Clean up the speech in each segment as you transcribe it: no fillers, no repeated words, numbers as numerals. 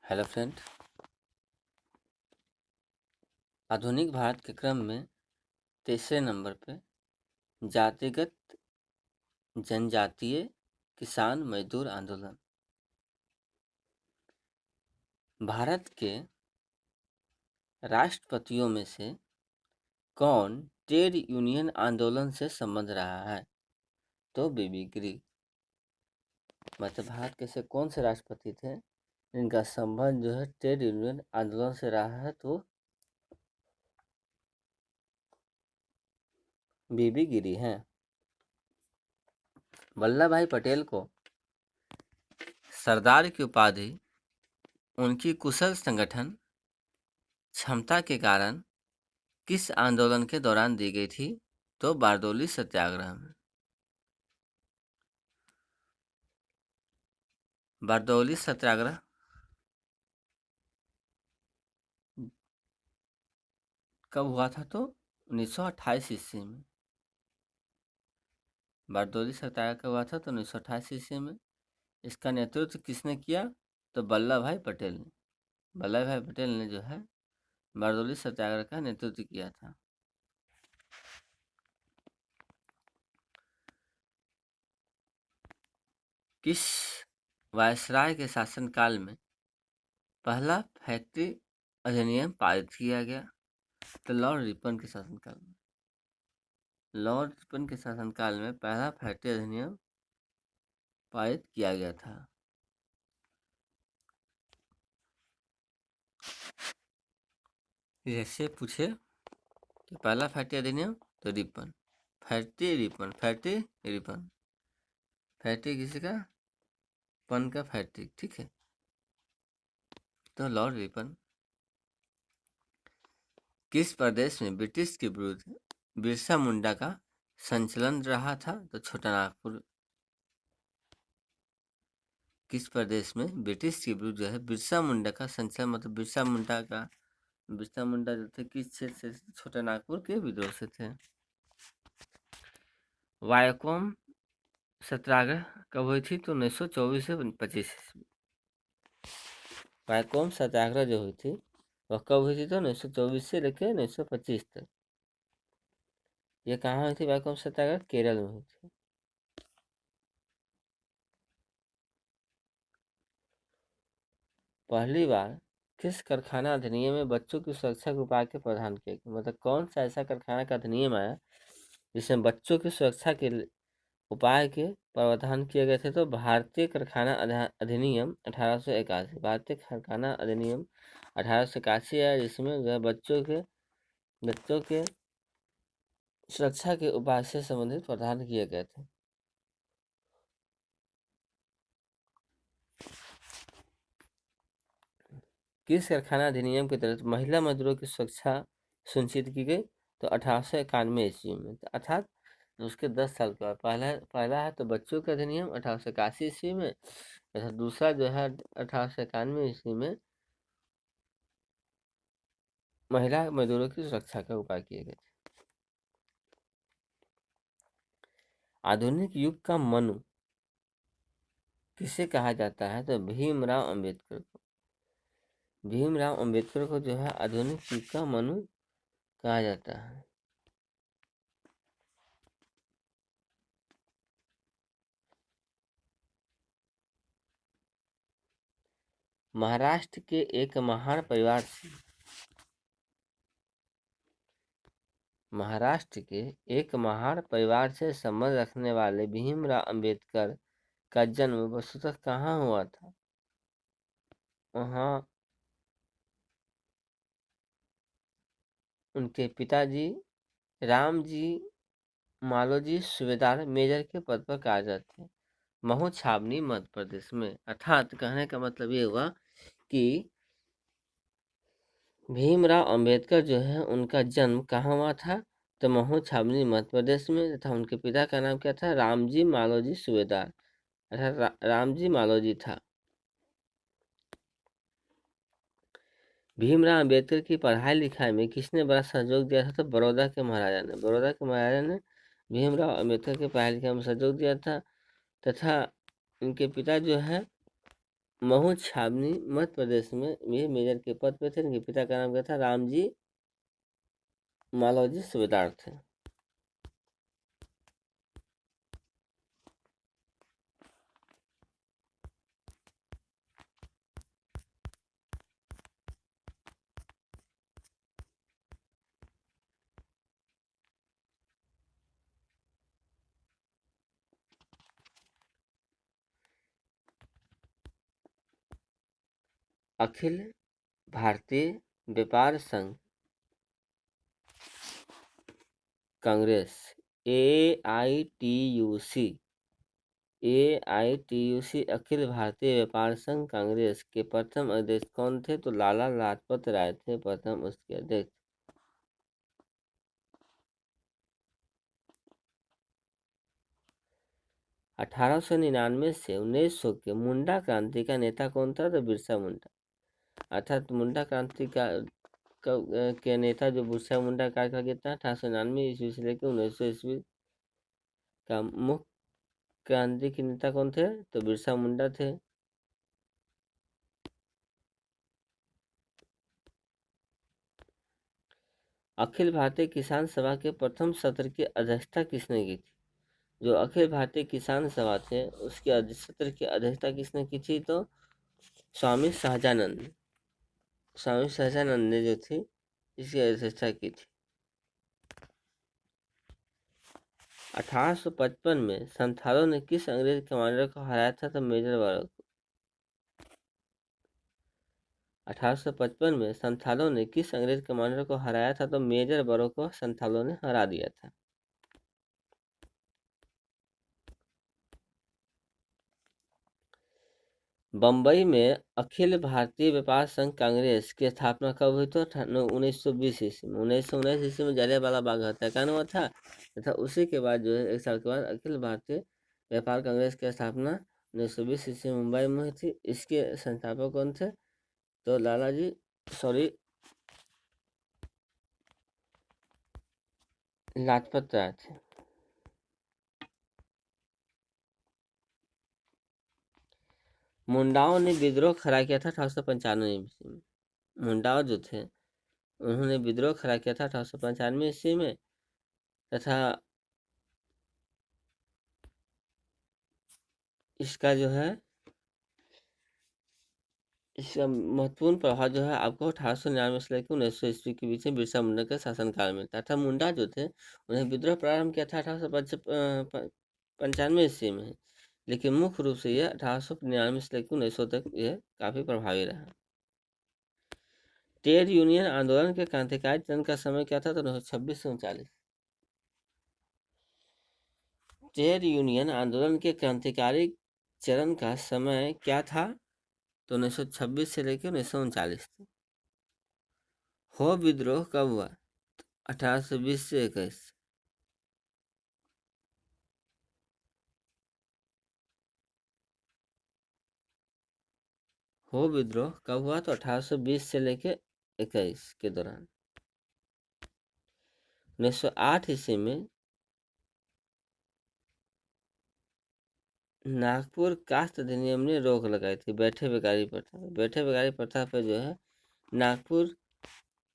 Hello friend. आधुनिक भारत के क्रम में तीसरे नंबर पे जातिगत जनजातीय किसान मजदूर आंदोलन। भारत के राष्ट्रपतियों में से कौन ट्रेड यूनियन आंदोलन से संबंध रहा है? तो बीबी गिरी। मतलब भारत के से कौन से राष्ट्रपति थे जिनका संबंध जो है ट्रेड यूनियन आंदोलन से रहा है? तो बीबी गिरी हैं। वल्लभ भाई पटेल को सरदार की उपाधि उनकी कुशल संगठन क्षमता के कारण किस आंदोलन के दौरान दी गई थी? तो बारदौली सत्याग्रह में। बारदौली सत्याग्रह कब हुआ था? तो 1928 ईस्वी में। बारदौली सत्याग्रह कब हुआ था? तो 1928 ईस्वी में। इसका नेतृत्व किसने किया? तो वल्लभ भाई पटेल ने। वल्लभ भाई पटेल ने जो है बारदौली सत्याग्रह का नेतृत्व किया था। किस वायसराय के शासनकाल में पहला फैक्ट्री अधिनियम पारित किया गया? तो लॉर्ड रिपन के शासनकाल में। लॉर्ड रिपन के शासनकाल में पहला फैक्ट्री अधिनियम पारित किया गया था। जैसे पूछे कि पहला फैक्ट्री अधिनियम तो Ripon, factory Ripon, factory Ripon, factory किसी का पन का फैक्ट्री, ठीक है। तो लॉर्ड रिपन। किस प्रदेश में ब्रिटिश के विरुद्ध बिरसा मुंडा का संचलन रहा था? तो छोटा नागपुर। किस प्रदेश में ब्रिटिश के विरुद्ध जो है बिरसा मुंडा का संचलन, मतलब बिरसा मुंडा जो थे किस क्षेत्र से? छोटा नागपुर के विद्रोह से थे। वायकोम सत्याग्रह कब हुई थी? तो 1924 से 25 ईस्वी। वायकोम सत्याग्रह जो हुई थी वह कब हुई थी? तो 1924 से लेकर 1925 तक। ये कहाँ हुई थी वायकोम सत्याग्रह? केरल में हुई थी। पहली बार किस कारखाना अधिनियम में बच्चों की सुरक्षा के उपाय के प्रावधान किए गए? मतलब कौन सा ऐसा कारखाना का अधिनियम आया जिसमें बच्चों की सुरक्षा के उपाय के प्रावधान किए गए थे? तो भारतीय कारखाना अधिनियम 1881। भारतीय कारखाना अधिनियम 1881 है, जिसमें जो है बच्चों के सुरक्षा के उपाय से संबंधित प्रावधान किए गए थे। किस कारखाना अधिनियम के तहत महिला मजदूरों की सुरक्षा सुनिश्चित की गई? तो 1891 ईस्वी में। अर्थात उसके 10 साल के बाद पहला है तो बच्चों का अधिनियम 1881 ईस्वी में, तथा दूसरा जो है 1891 ईस्वी में महिला मजदूरों की सुरक्षा का उपाय किए गए थे। आधुनिक युग का मनु किसे कहा जाता है? तो भीमराव अंबेडकर को। भीमराव अंबेडकर को जो है आधुनिक युग का मनु कहा जाता है। महाराष्ट्र के एक महान परिवार से संबंध रखने वाले भीमराव अंबेडकर का जन्म वस्तुतः कहाँ हुआ था? वहाँ उनके पिताजी रामजी मालोजी सूबेदार मेजर के पद पर कार्यरत थे, महू छावनी मध्य प्रदेश में। अर्थात कहने का मतलब ये हुआ कि भीमराव अंबेडकर जो है उनका जन्म कहाँ हुआ था? तो महू छावनी मध्य प्रदेश में, तथा उनके पिता का नाम क्या था? रामजी मालोजी सूबेदार, अर्थात रामजी मालोजी था। भीमराव अंबेडकर की पढ़ाई लिखाई में किसने बड़ा सहयोग दिया था? तो बड़ौदा के महाराजा ने भीमराव अंबेडकर की पढ़ाई लिखाई में सहयोग दिया था, तथा उनके पिता जो है महू छावनी मध्य प्रदेश में ये मेजर के पद पे थे। इनके पिता का नाम क्या था? रामजी मालवजी सूबेदार थे। अखिल भारतीय व्यापार संघ कांग्रेस AITUC अखिल भारतीय व्यापार संघ कांग्रेस के प्रथम अध्यक्ष कौन थे? तो लाला लाजपत राय थे प्रथम उसके अध्यक्ष। 1899 से 1900 के मुंडा क्रांति का नेता कौन था? तो बिरसा मुंडा। अर्थात मुंडा क्रांति के नेता जो बिरसा मुंडा का कितना 1899 ईस्वी से लेकर 1900 ईस्वी का मुख्य क्रांति के नेता कौन थे? तो बिरसा मुंडा थे। अखिल भारतीय किसान सभा के प्रथम सत्र की अध्यक्षता किसने की थी? जो अखिल भारतीय किसान सभा थे उसके सत्र की अध्यक्षता किसने की थी? तो स्वामी सहजानंद ने जो थी इसकी अध्यक्षता की थी। 1855 में संथालों ने किस अंग्रेज कमांडर को हराया था? तो मेजर बरो को। 1855 में संथालों ने किस अंग्रेज कमांडर को हराया था? तो मेजर बरो को संथालों ने हरा दिया था। बम्बई में अखिल भारतीय व्यापार संघ कांग्रेस की स्थापना कब हुई? तो 1920 ईस्वी में। 1919 ईस्वी में जलियांवाला बाग हत्याकांड हुआ था तथा उसी के बाद जो है 1 साल के बाद अखिल भारतीय व्यापार कांग्रेस की स्थापना 1920 ईस्वी में मुंबई में हुई थी। इसके संस्थापक कौन थे? तो लाजपत राय थे। मुंडाओं ने विद्रोह खड़ा किया था 1895 ईस्वी में। मुंडाओं जो थे उन्होंने विद्रोह खड़ा किया था 1895 ईस्वी में तथा इसका जो है इसका महत्वपूर्ण प्रभाव जो है आपको 1899 से लेकर 1900 ईस्वी के बीच में बिरसा मुंडा के शासनकाल में था। तथा मुंडा जो थे उन्हें विद्रोह प्रारंभ किया था 1895 ईस्वी में, लेकिन मुख्य रूप से यह 1899 से लेकर 1900 तक यह काफी प्रभावी रहा। ट्रेड यूनियन आंदोलन के क्रांतिकारी चरण का समय क्या था? तो 1926 से 39। ट्रेड यूनियन आंदोलन के क्रांतिकारी चरण का समय क्या था? तो 1926 से लेकर 1939 तक। हो विद्रोह कब हुआ? 1820 से 21। हो विद्रोह कब हुआ? तो 1820 से लेकर 21 के दौरान। 1908 ईस्वी में नागपुर कास्ट अधिनियम ने रोक लगाई थी बैठे बेकारी प्रथा पर। बैठे बेकारी प्रथा पर जो है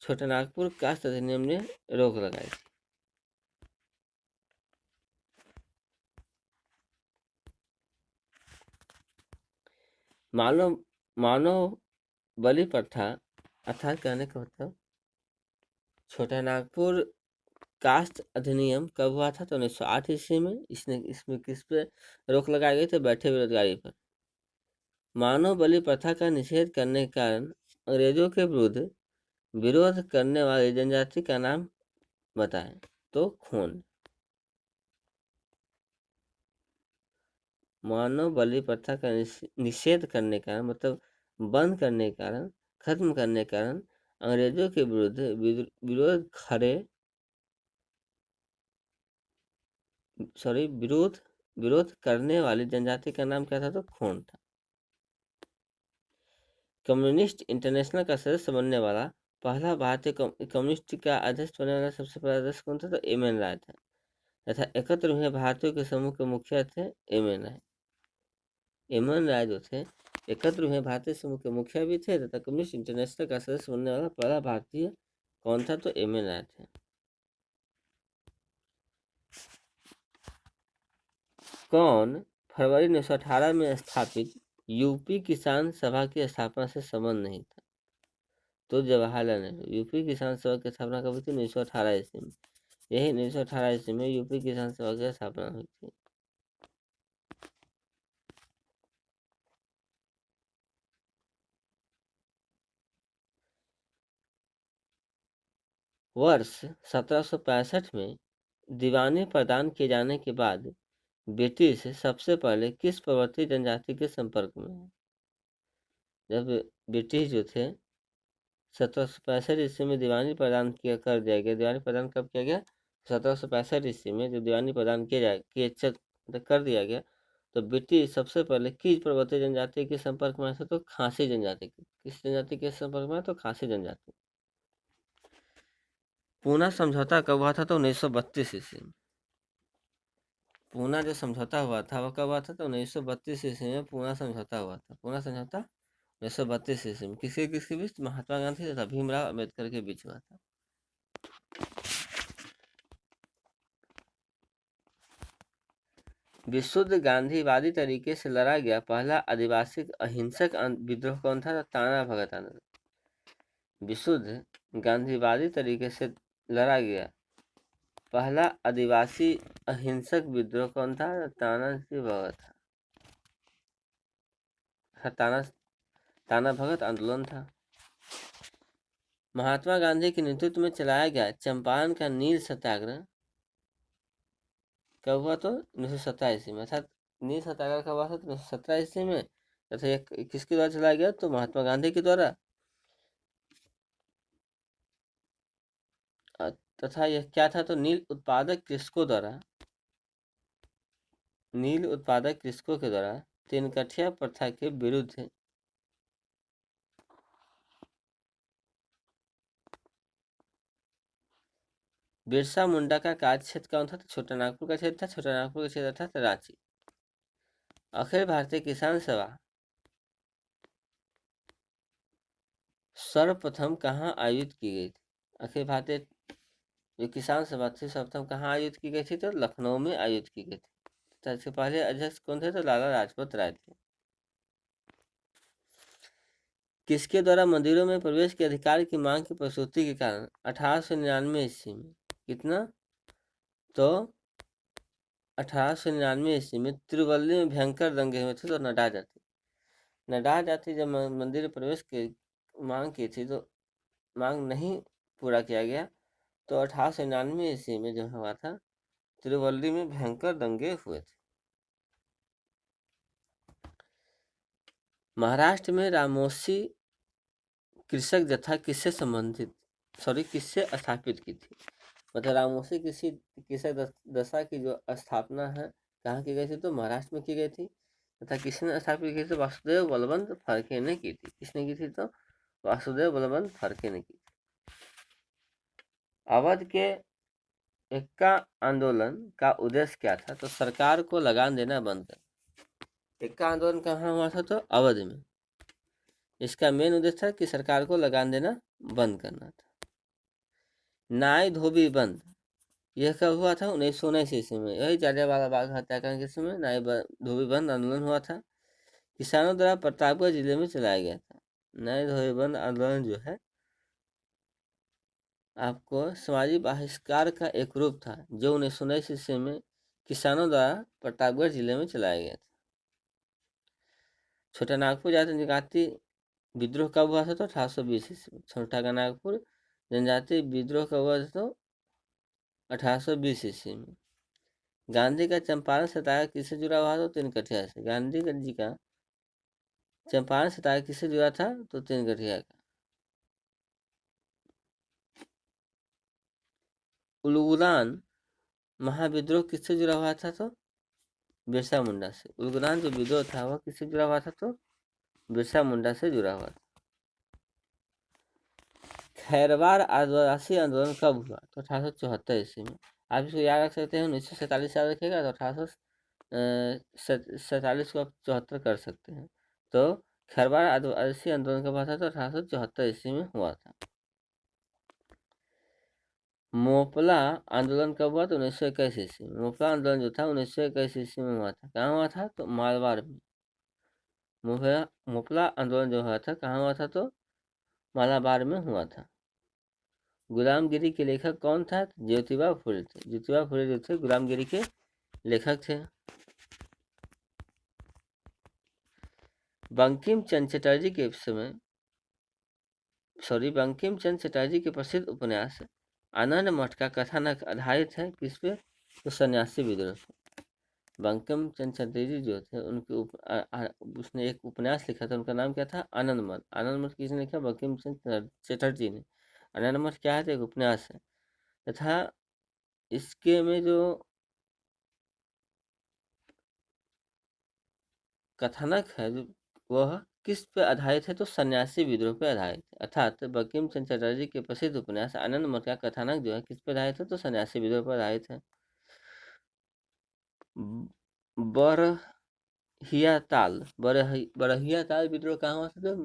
छोटा नागपुर कास्ट अधिनियम ने रोक लगाई थी। मानव मानव बलि प्रथा अर्थात कहने का मतलब छोटा नागपुर कास्ट अधिनियम कब हुआ था? तो 1908 ईस्वी में। इसमें किस पे रोक लगाई गई? तो बैठे बेरोजगारी पर। मानव बलि प्रथा का निषेध करने के कारण अंग्रेजों के विरुद्ध विरोध करने वाली जनजाति का नाम बताएं। तो खून। मानव बलि प्रथा का निषेध करने के कारण मतलब बंद करने के कारण खत्म करने के कारण अंग्रेजों के विरुद्ध विरोध करने वाली जनजाति का नाम क्या था? तो खून था। कम्युनिस्ट इंटरनेशनल का सदस्य बनने वाला पहला भारतीय कम्युनिस्ट का अध्यक्ष बनने वाला सबसे पहला अध्यक्ष कौन था? तो एम.एन. राय था तथा एकत्र हुए भारतीयों के समूह के मुखिया थे एम.एन. राय। एम.एन. राय जो थे एकत्र हुए भारतीय समूह के मुखिया भी थे तथा कम्युनिस्ट इंटरनेशनल का सदस्य बनने वाला पहला भारतीय कौन था? तो एम एन राय थे। कौन फरवरी 1918 में स्थापित यूपी किसान सभा की स्थापना से संबंध नहीं था? तो जवाहरलाल नेहरू। यूपी किसान सभा की स्थापना कब हुई थी? 1918 ईस्वी में। यही 1918 ईस्वी में यूपी किसान सभा की स्थापना हुई थी। वर्ष 1765 में दीवानी प्रदान किए जाने के बाद ब्रिटिश सबसे पहले किस पर्वतीय जनजाति के संपर्क में है? जब ब्रिटिश जो थे 1765 ईस्वी में दीवानी प्रदान किया कर दिया गया। दीवानी प्रदान कब किया गया? 1765 ईस्वी में जब दीवानी प्रदान कर दिया गया तो ब्रिटिश सबसे पहले किस पर्वतीय जनजाति के संपर्क में थे? तो खासी जनजाति के। किस जनजाति के संपर्क में? तो खासी जनजाति। पूना समझौता कब हुआ था? तो 1932 ईस्वी में। पूना जो समझौता हुआ था वो कब हुआ था? तो 1932 ईस्वी में पूना समझौता हुआ था। पूना समझौता 1932 ईस्वी में किसके किसके बीच? महात्मा गांधी तथा भीमराव अम्बेडकर के बीच हुआ था। विशुद्ध गांधीवादी तरीके से लड़ा गया पहला आदिवासी अहिंसक विद्रोह कौन था? ताना भगत आंदोलन। विशुद्ध गांधीवादी तरीके से लड़ा गया पहला आदिवासी अहिंसक विद्रोह कौन था? ताना भगत था। ताना भगत आंदोलन था। महात्मा गांधी के नेतृत्व में चलाया गया चंपारण का नील सत्याग्रह कब हुआ? तो 1917 ईस्वी में। अर्थात नील सत्याग्रह कब हुआ था? तो 1917 ईस्वी में। तथा यह किसके द्वारा चलाया गया? तो महात्मा गांधी के द्वारा। तथा यह क्या था? तो नील उत्पादक कृषकों के द्वारा तीनकठिया प्रथा के विरुद्ध बिरसा मुंडा का कार्य क्षेत्र कौन था? तो छोटा नागपुर का क्षेत्र था। छोटा नागपुर का क्षेत्र था रांची। अखिल भारतीय किसान सभा सर्वप्रथम कहाँ आयोजित की गई थी? अखिल भारतीय जो किसान सभा थी सर्वप्रथम कहाँ आयोजित की गई थी? तो लखनऊ में आयोजित की गई थी। तो इसके पहले अध्यक्ष कौन थे? तो लाला लाजपत राय थे। किसके द्वारा मंदिरों में प्रवेश के अधिकार की मांग की प्रस्तुति के कारण 1899 ईस्वी में कितना? तो 1899 ईस्वी में तिरुवल्ली में भयंकर दंगे हुए थे। तो नडा जाति जब मंदिर में प्रवेश की मांग की थी तो मांग नहीं पूरा किया गया तो 1899 ईस्वी में जो हुआ था तिरुवल्ली में भयंकर दंगे हुए थे। महाराष्ट्र में रामोसी कृषक जत्था किससे स्थापित की थी? मतलब रामोसी किसी कृषक दशा की जो स्थापना है कहाँ की गई थी? तो महाराष्ट्र में की गई थी। तथा किसने स्थापित की थी? वासुदेव बलवंत फड़के ने की थी। किसने की थी? तो वासुदेव बलवंत फड़के ने की थी। अवध के एक्का आंदोलन का उद्देश्य क्या था? तो सरकार को लगान देना बंद कर। एक्का आंदोलन कहाँ हुआ था? तो अवध में। इसका मेन उद्देश्य था कि सरकार को लगान देना बंद करना था। नाई धोबी बंद यह कब हुआ था? 1919 ईस्वी में। यही जलियांवाला बाग हत्याकांड के समय नाई धोबी बंद आंदोलन हुआ था। किसानों द्वारा प्रतापगढ़ जिले में चलाया गया था। नाई धोबी बंद आंदोलन जो है आपको सामाजिक बहिष्कार का एक रूप था जो 1919 ईस्वी में किसानों द्वारा प्रतापगढ़ जिले में चलाया गया था। छोटा नागपुर जनजाति विद्रोह कब हुआ था? तो 1820 ईस्वी में। छोटा नागपुर जनजाति विद्रोह कब हुआ था? तो 1820 ईस्वी में। गांधी का चंपारण सत्याग्रह किससे जुड़ा हुआ था? तो तिनकठिया से। गांधी जी का चंपारण सत्याग्रह किससे जुड़ा था? तो तिनकठिया का। उलगुलान महाविद्रोह किससे जुड़ा हुआ था? तो बिरसा मुंडा से। उलगुलान जो विद्रोह था वह किससे जुड़ा हुआ था? तो बिरसा मुंडा से जुड़ा हुआ था। खैरवार आदिवासी आंदोलन कब हुआ? तो 1874 ईस्वी में। आप इसको याद रख सकते हैं। 1947 याद रखिएगा तो 1847 को आप 74 कर सकते हैं। तो खरवार आदिवासी आंदोलन कब हुआ था? तो 1874 ईस्वी में हुआ था। मोपला आंदोलन कब हुआ? तो 1921 ईस्वी में। मोपला आंदोलन जो था 1921 ईस्वी में हुआ था। कहाँ हुआ था? तो मारवाड़ में। मोपला आंदोलन जो हुआ था कहाँ हुआ था? तो मालाबार में हुआ था। गुलामगिरी के लेखक कौन था? ज्योतिबा फुले थे। ज्योतिबा फुले जो थे गुलामगिरी के लेखक थे। बंकिम चंद्र चटर्जी के प्रसिद्ध उपन्यास आनंद मठ का कथानक आधारित है किस पे? तो सन्यासी विद्रोह पे। बंकिम चंद्र चटर्जी जो थे उनके उसने एक उपन्यास लिखा था, उनका नाम क्या था? आनंद मठ। आनंद मठ किसने लिखा? बंकिम चंद्र चटर्जी ने। आनंद मठ क्या है? तो एक उपन्यास है तथा इसके में जो कथानक है वह किस पे आधारित है? तो सन्यासी विद्रोह पे आधारित है। अर्थात बंकिम चंद्र चटर्जी के प्रसिद्ध उपन्यास आनंद मठ का कथानक जो है किस पे आधारित है? तो सन्यासी विद्रोह पर आधारित है। बरहिया ताल विद्रोह कहाँ हुआ था? तो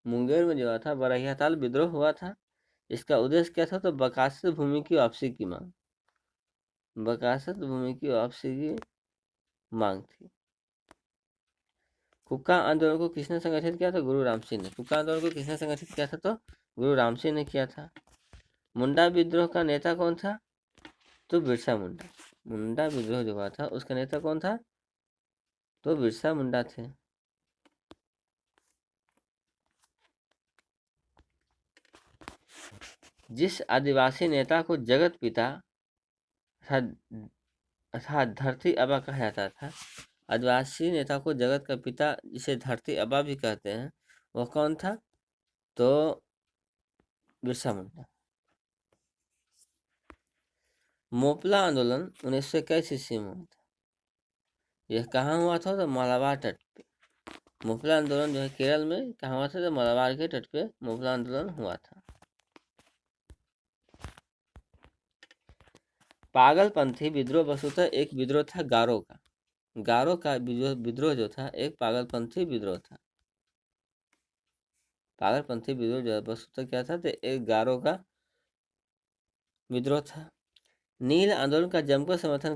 मुंगेर में जो हुआ था बरहिया ताल विद्रोह हुआ था। इसका उद्देश्य क्या था? तो बकासत भूमि की वापसी की मांग। बकासत भूमि की वापसी की मांग थी। कुक्का आंदोलन को किसने संगठित किया था? गुरु राम सिंह ने। कुक्का आंदोलन को किसने संगठित किया था? तो गुरु राम सिंह ने किया था। मुंडा विद्रोह का नेता कौन था? तो बिरसा मुंडा। मुंडा विद्रोह जो हुआ था उसका नेता कौन था? तो बिरसा मुंडा थे। जिस आदिवासी नेता को जगत पिता अर्थात धरती आबा कहा जाता था, आदिवासी नेता को जगत का पिता जिसे धरती आबा भी कहते हैं, वह कौन था? तो बिरसा मुंडा। मोपला आंदोलन 1921 ईस्वी में हुआ था। यह कहाँ हुआ था? तो मालाबार तट पे। मोपला आंदोलन जो है केरल में कहाँ हुआ था? तो मालाबार के तट पे मोपला आंदोलन हुआ था। पागलपंथी विद्रोह वस्तुतः एक विद्रोह था गारो का। गारो का विद्रोह जो था एक पागलपंथी विद्रोह था। पागलपंथी विद्रोह जो वस्तुतः क्या था? तो एक गारो का विद्रोह था। नील आंदोलन का जमकर समर्थन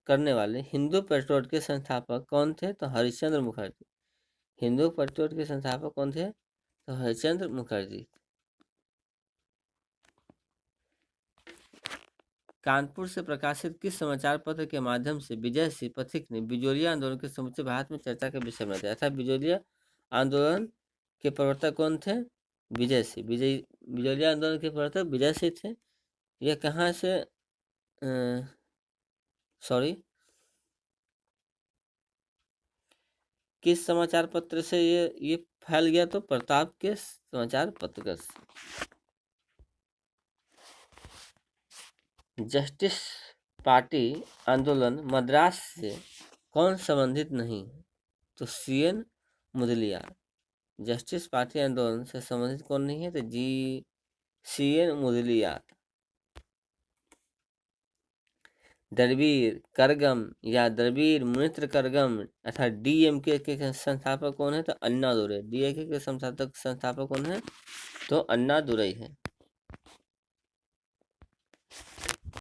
करने वाले हिंदू पेट्रियोट के संस्थापक कौन थे? तो हरिश्चंद्र मुखर्जी। हिंदू पेट्रियोट के संस्थापक कौन थे? तो हरिश्चंद्र मुखर्जी। कानपुर से प्रकाशित किस समाचार पत्र के माध्यम से विजय सिंह पथिक ने बिजोलिया आंदोलन के समूचे भारत में चर्चा का विषय बनाया था? बिजोलिया आंदोलन के प्रवर्तक कौन थे? विजय सिंह। बिजोलिया आंदोलन के प्रवर्तक विजय सिंह थे। यह कहाँ से सॉरी किस समाचार पत्र से ये फैल गया? तो प्रताप के समाचार पत्र से। जस्टिस पार्टी आंदोलन मद्रास से कौन संबंधित नहीं है? तो सीएन मुदलियार। जस्टिस पार्टी आंदोलन से संबंधित कौन नहीं है? तो सीएन मुदलियार। द्रविड़ करगम या द्रविड़ मुनेत्र करगम अर्थात डीएमके के संस्थापक कौन है? तो अन्ना दुरई। डीएमके के संस्थापक कौन है? तो अन्ना दुरई है।